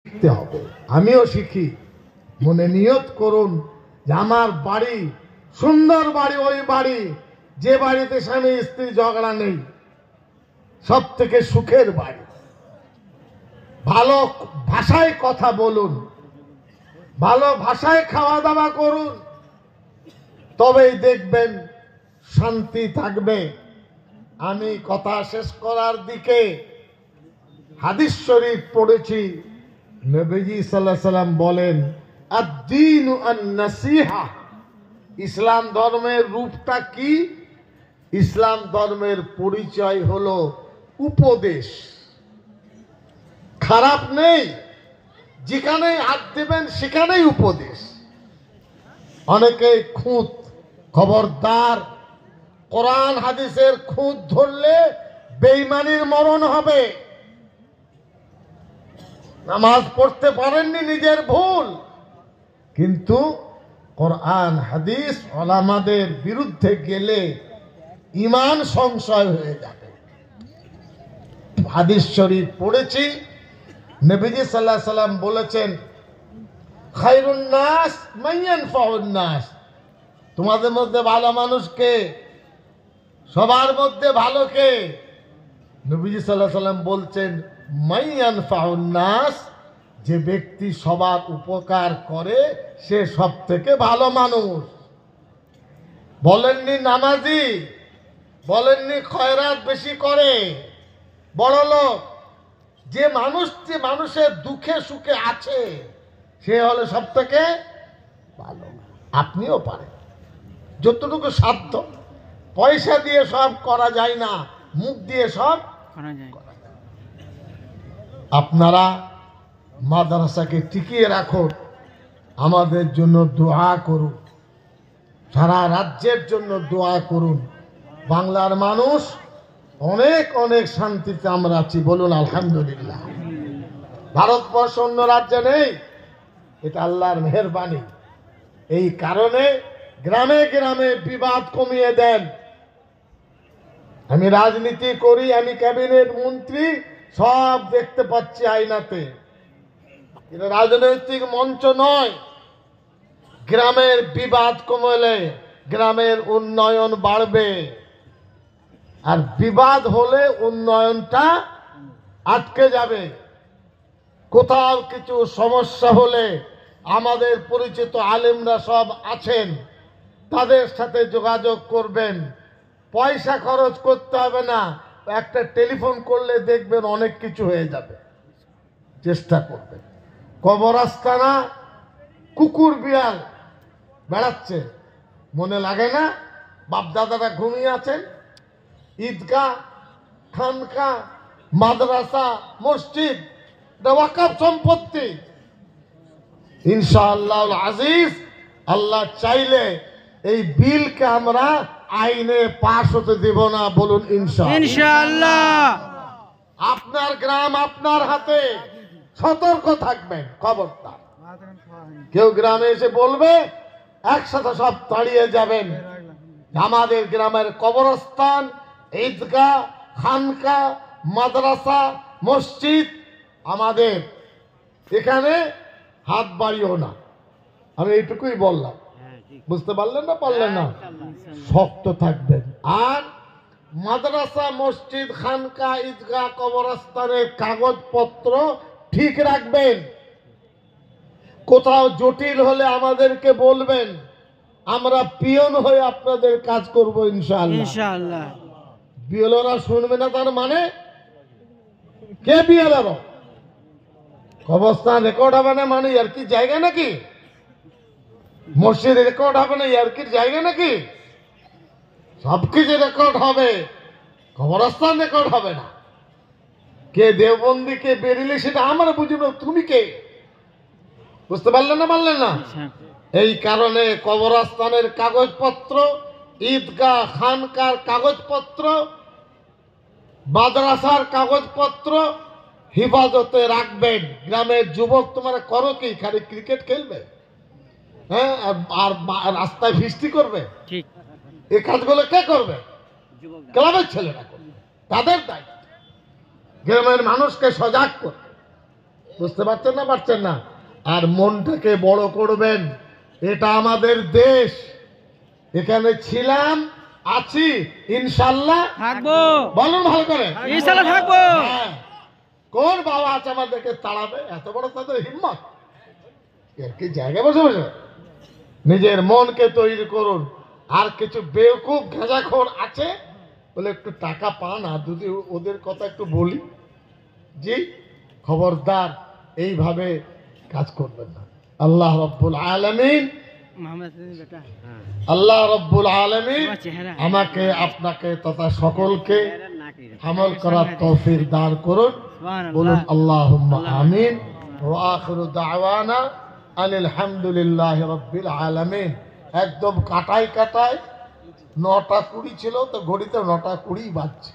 শিখতে হবে। আমিও শিখি। মনে নিয়ত করুন যে আমার বাড়ি সুন্দর বাড়ি, ওই বাড়ি যে বাড়িতে স্বামী স্ত্রী ঝগড়া নেই, সব থেকে সুখের বাড়ি। ভালো ভাষায় কথা বলুন, ভালো ভাষায় খাওয়া দাওয়া করুন, তবেই দেখবেন শান্তি থাকবে। আমি কথা শেষ করার দিকে হাদিস শরীফ পড়েছি। নবীজি সাল্লাল্লাহু আলাইহি সাল্লাম বলেন, আদ-দীনু আন-নাসিহা। ইসলাম ধর্মের রূপটা কি? ইসলাম ধর্মের পরিচয় হলো উপদেশ। খারাপ নেই, যেখানেই হাত দেবেন সেখানেই উপদেশ। অনেকে খুঁত, খবরদার, কোরআন হাদিসের খুঁত ধরলে বেঈমানির মরণ হবে। নামাজ পড়তে পারেননি, নিজের ভুল, কিন্তু কোরআন হাদিস ওলামাদের বিরুদ্ধে গেলে ঈমান সংশয় হয়ে যাবে। হাদিস শরীফ পড়েছি, নবীজি সাল্লাল্লাহু আলাইহি সাল্লাম বলেছেন, খায়রুন নাস মান ইয়ানফাউন নাস। তোমাদের মধ্যে ভালো মানুষ কে? সবার মধ্যে ভালো কে? নবীজি সাল্লাল্লাহু আলাইহি সাল্লাম বলছেন, মান ইয়ানফাউন নাস, যে ব্যক্তি সবার উপকার করে সে সব থেকে ভালো মানুষ। বলেননি নামাজি, বলেননি খয়রাত বেশি করে, বড় লোক। যে মানুষের দুঃখে সুখে আছে সে হলো সব থেকে ভালো। আপনিও পারেন যতটুকু সাধ্য। পয়সা দিয়ে সব করা যায় না, মুখ দিয়ে সব করা যায়। আপনারা মাদ্রাসাকে টিকিয়ে রাখুন, আমাদের জন্য দোয়া করুন, সারা রাজ্যের জন্য দোয়া করুন। বাংলার মানুষ অনেক অনেক শান্তিতে আমরা আছি, বলুন আলহামদুলিল্লাহ। ভারতবর্ষ অন্য রাজ্যে নেই, এটা আল্লাহর মেহেরবানি। এই কারণে গ্রামে গ্রামে বিবাদ কমিয়ে দেন। আমি রাজনীতি করি, আমি ক্যাবিনেট মন্ত্রী, সব দেখতে পাচ্ছি আয়নাতে। এটা রাজনৈতিক মঞ্চ নয়। গ্রামের বিবাদ কমলে গ্রামের উন্নয়ন বাড়বে, আর বিবাদ হলে উন্নয়নটা আটকে যাবে। কোথাও কিছু সমস্যা হলে আমাদের পরিচিত আলেমরা সব আছেন, তাদের সাথে যোগাযোগ করবেন। পয়সা খরচ করতে হবে না, একটা টেলিফোন করলে দেখবেন অনেক কিছু হয়ে যাবে। চেষ্টা করবেন। কবরস্থানা কুকুর বিড়াল বেড়াচ্ছে, মনে লাগে না? বাপ দাদারা ঘুমিয়ে আছেন। ঈদগাহ, খানকা, মাদ্রাসা, মসজিদ, ওয়াকফ সম্পত্তি। ইনশাআল্লাহ আজিজ, আল্লাহ চাইলে এই বিলকে আমরা আইনে পাশ হতে দেব না, বলুন ইনশাআল্লাহ। আপনার গ্রাম আপনার হাতে, সতর্ক থাকবেন, খবরদার। কেউ গ্রামে এসে বলবে, একসাথে সব তাড়িয়ে যাবেন। আমাদের গ্রামের কবরস্থান, ঈদগাহ, খানকা, মাদ্রাসা, মসজিদ আমাদের, এখানে হাত বাড়িও না। আমি এইটুকুই বললাম, বুঝতে পারলেন না? পারলেন না? শক্ত থাকবেন। আর মাদ্রাসা, মসজিদ, খানকা, ঈদগাহ, কবরস্থানের কাগজপত্র ঠিক রাখবেন। কোথাও জটিল হলে আমাদেরকে বলবেন, আমরা পিয়ন হয়ে আপনাদের কাজ করব ইনশাআল্লাহ। বিএলওরা শুনবে না, তার মানে কে বিএলওরা? কবরস্থান রেকর্ড হবে না মানে আর কি জায়গা নাকি? মসজিদ রেকর্ড হবে না আর কি জায়গা নাকি? সবকিছু রেকর্ড হবে, কবরস্থান রেকর্ড হবে না। কে দেওবন্দি, কে বেরিলে সেটা আমরা বুঝবো, তুমি কে? বুঝতে পারলেন না? পারলেন না? এই কারণে কবরস্থানের কাগজপত্র, ঈদগাহ খানকার কাগজপত্র, মাদ্রাসার কাগজপত্র হিফাজতে রাখবেন। গ্রামের যুবক তোমরা করো কি? খালি ক্রিকেট খেলবে, হ্যাঁ, আর রাস্তায় ফিস্টি করবে? ঠিক, এই কাজগুলো কে করবে? ক্লাবের ছেলেরা করবে, তাদের দায়িত্ব। গ্রামের মানুষকে সজাগ করবে। বুঝতে পারছেন না পারছেন না? আর মনটাকে বড় করবেন। এটা আমাদের দেশ, এখানে ছিলাম, আছি, ইনশাল্লাহ থাকবো। বলুন ভালো করে, ইনশাআল্লাহ থাকবো। হ্যাঁ। কোন বাবা আছে আমাদেরকে তাড়াবে? এত বড় তাদের হিম্মত! এর কি জায়গায় বসে বসে? নিজের মনকে তৈরি করুন। আর কিছু বেওকুফ গাঁজাখোর আছে বলে একটু টাকা পান, আর যদি ওদের কথা একটু বলি, জি খবরদার এইভাবে কাজ করবেন না। আল্লাহ রব্বুল আলামিন, আল্লাহ রব্বুল আলামিন আমাকে আপনাকে তথা সকলকে আমল করার তৌফিক দান করুন। বলুন আল্লাহুম্মা আমিন। ওয়া আখিরু দাওয়ানা আনিল হামদুলিল্লাহি রাব্বিল আলামিন। একদম কাটায় 9টা 20 ছিল, তো ঘড়িতে 9টা 20 বাজছে।